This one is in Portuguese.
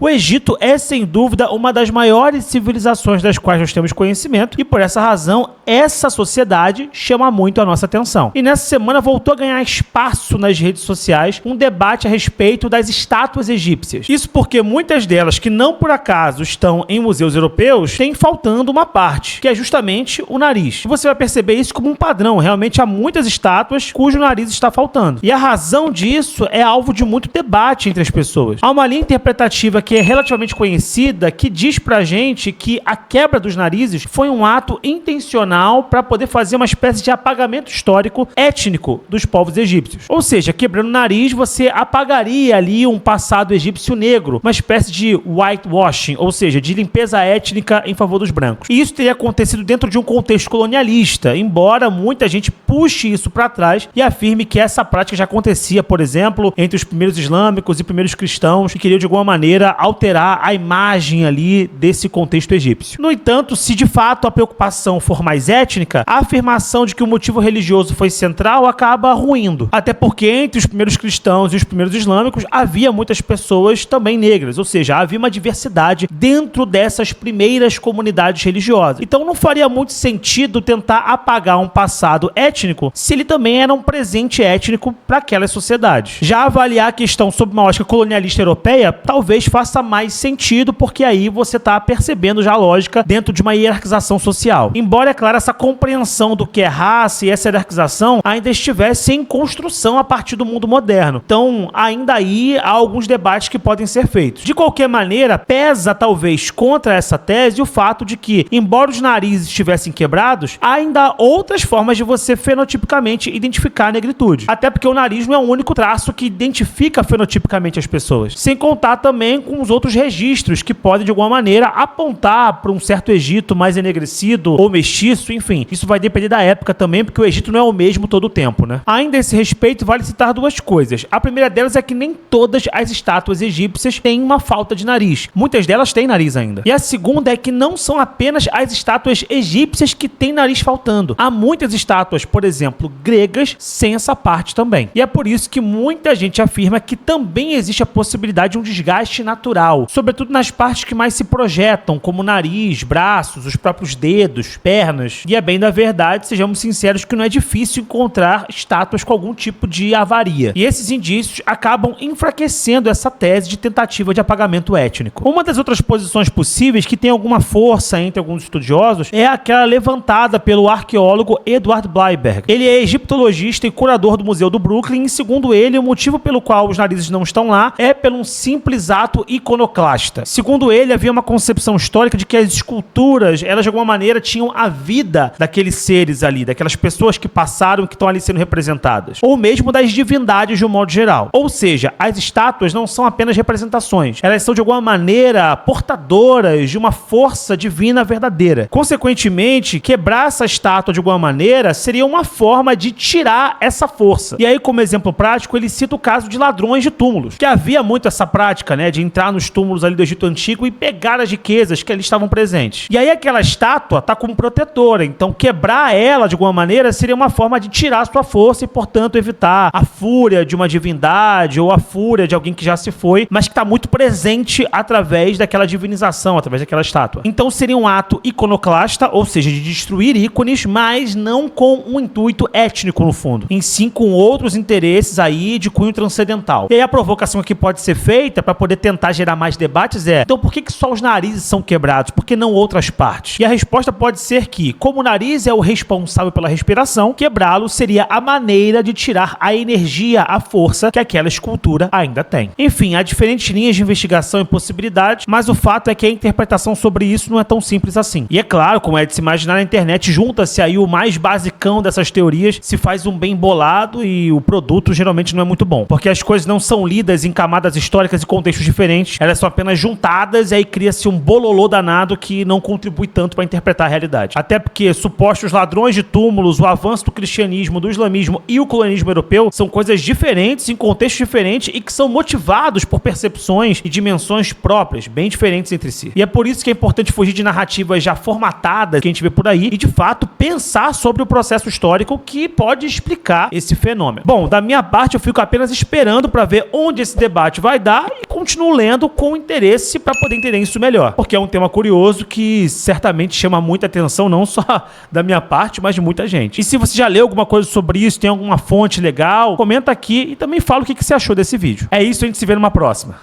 O Egito é, sem dúvida, uma das maiores civilizações das quais nós temos conhecimento e, por essa razão, essa sociedade chama muito a nossa atenção. E nessa semana voltou a ganhar espaço nas redes sociais um debate a respeito das estátuas egípcias. Isso porque muitas delas, que não por acaso estão em museus europeus, têm faltando uma parte, que é justamente o nariz. E você vai perceber isso como um padrão. Realmente há muitas estátuas cujo nariz está faltando. E a razão disso é alvo de muito debate entre as pessoas. Há uma linha interpretativa que é relativamente conhecida, que diz pra gente que a quebra dos narizes foi um ato intencional para poder fazer uma espécie de apagamento histórico étnico dos povos egípcios. Ou seja, quebrando o nariz, você apagaria ali um passado egípcio negro, uma espécie de whitewashing, ou seja, de limpeza étnica em favor dos brancos. E isso teria acontecido dentro de um contexto colonialista, embora muita gente puxe isso para trás e afirme que essa prática já acontecia, por exemplo, entre os primeiros islâmicos e primeiros cristãos que queriam de alguma maneira alterar a imagem ali desse contexto egípcio. No entanto, se de fato a preocupação for mais étnica, a afirmação de que o motivo religioso foi central acaba ruindo. Até porque entre os primeiros cristãos e os primeiros islâmicos havia muitas pessoas também negras, ou seja, havia uma diversidade dentro dessas primeiras comunidades religiosas. Então não faria muito sentido tentar apagar um passado étnico se ele também era um presente étnico para aquelas sociedades. Já avaliar a questão sob uma ótica colonialista europeia talvez faça mais sentido, porque aí você está percebendo já a lógica dentro de uma hierarquização social. Embora, é claro, essa compreensão do que é raça e essa hierarquização ainda estivesse em construção a partir do mundo moderno. Então, ainda aí há alguns debates que podem ser feitos. De qualquer maneira, pesa talvez contra essa tese o fato de que, embora os narizes estivessem quebrados, ainda há outras formas de você fenotipicamente identificar a negritude. Até porque o nariz não é o único traço que identifica fenotipicamente as pessoas. Sem contar também com os outros registros que podem, de alguma maneira, apontar para um certo Egito mais enegrecido ou mestiço, enfim. Isso vai depender da época também, porque o Egito não é o mesmo todo o tempo, né? Ainda a esse respeito, vale citar duas coisas. A primeira delas é que nem todas as estátuas egípcias têm uma falta de nariz. Muitas delas têm nariz ainda. E a segunda é que não são apenas as estátuas egípcias que têm nariz faltando. Há muitas estátuas, por exemplo, gregas, sem essa parte também. E é por isso que muita gente afirma que também existe a possibilidade de um desgaste natural, sobretudo nas partes que mais se projetam, como o nariz, braços, os próprios dedos, pernas. E é bem da verdade, sejamos sinceros, que não é difícil encontrar estátuas com algum tipo de avaria. E esses indícios acabam enfraquecendo essa tese de tentativa de apagamento étnico. Uma das outras posições possíveis que tem alguma força entre alguns estudiosos é aquela levantada pelo arqueólogo Edward Bleiberg. Ele é egiptologista e curador do Museu do Brooklyn e, segundo ele, o motivo pelo qual os narizes não estão lá é pelo um simples ato iconoclasta. Segundo ele, havia uma concepção histórica de que as esculturas, elas de alguma maneira tinham a vida daqueles seres ali, daquelas pessoas que passaram e que estão ali sendo representadas, ou mesmo das divindades de um modo geral. Ou seja, as estátuas não são apenas representações, elas são de alguma maneira portadoras de uma força divina verdadeira. Consequentemente, quebrar essa estátua de alguma maneira seria uma forma de tirar essa força. E aí, como exemplo prático, ele cita o caso de ladrões de túmulos, que havia muito essa prática, né, de entrar nos túmulos ali do Egito Antigo e pegar as riquezas que ali estavam presentes. E aí aquela estátua tá como protetora, então quebrar ela de alguma maneira seria uma forma de tirar sua força e, portanto, evitar a fúria de uma divindade ou a fúria de alguém que já se foi, mas que está muito presente através daquela divinização, através daquela estátua. Então seria um ato iconoclasta, ou seja, de destruir ícones, mas não com um intuito étnico no fundo, em sim com outros interesses aí de cunho transcendental. E aí a provocação que pode ser feita para poder tentar gerar mais debates é: então por que só os narizes são quebrados? Por que não outras partes? E a resposta pode ser que, como o nariz é o responsável pela respiração, quebrá-lo seria a maneira de tirar a energia, a força que aquela escultura ainda tem. Enfim, há diferentes linhas de investigação e possibilidades, mas o fato é que a interpretação sobre isso não é tão simples assim. E é claro, como é de se imaginar, na internet junta-se aí o mais basicão dessas teorias, se faz um bem bolado e o produto geralmente não é muito bom, porque as coisas não são lidas em camadas históricas e contextos diferentes, elas são apenas juntadas e aí cria-se um bololô danado que não contribui tanto para interpretar a realidade. Até porque supostos ladrões de túmulos, o avanço do cristianismo, do islamismo e o colonialismo europeu são coisas diferentes, em contextos diferentes e que são motivados por percepções e dimensões próprias, bem diferentes entre si. E é por isso que é importante fugir de narrativas já formatadas que a gente vê por aí e, de fato, pensar sobre o processo histórico que pode explicar esse fenômeno. Bom, da minha parte, eu fico apenas esperando para ver onde esse debate vai dar e continuo lendo lendo com interesse para poder entender isso melhor, porque é um tema curioso que certamente chama muita atenção, não só da minha parte, mas de muita gente. E se você já leu alguma coisa sobre isso, tem alguma fonte legal, comenta aqui e também fala o que você achou desse vídeo. É isso, a gente se vê numa próxima.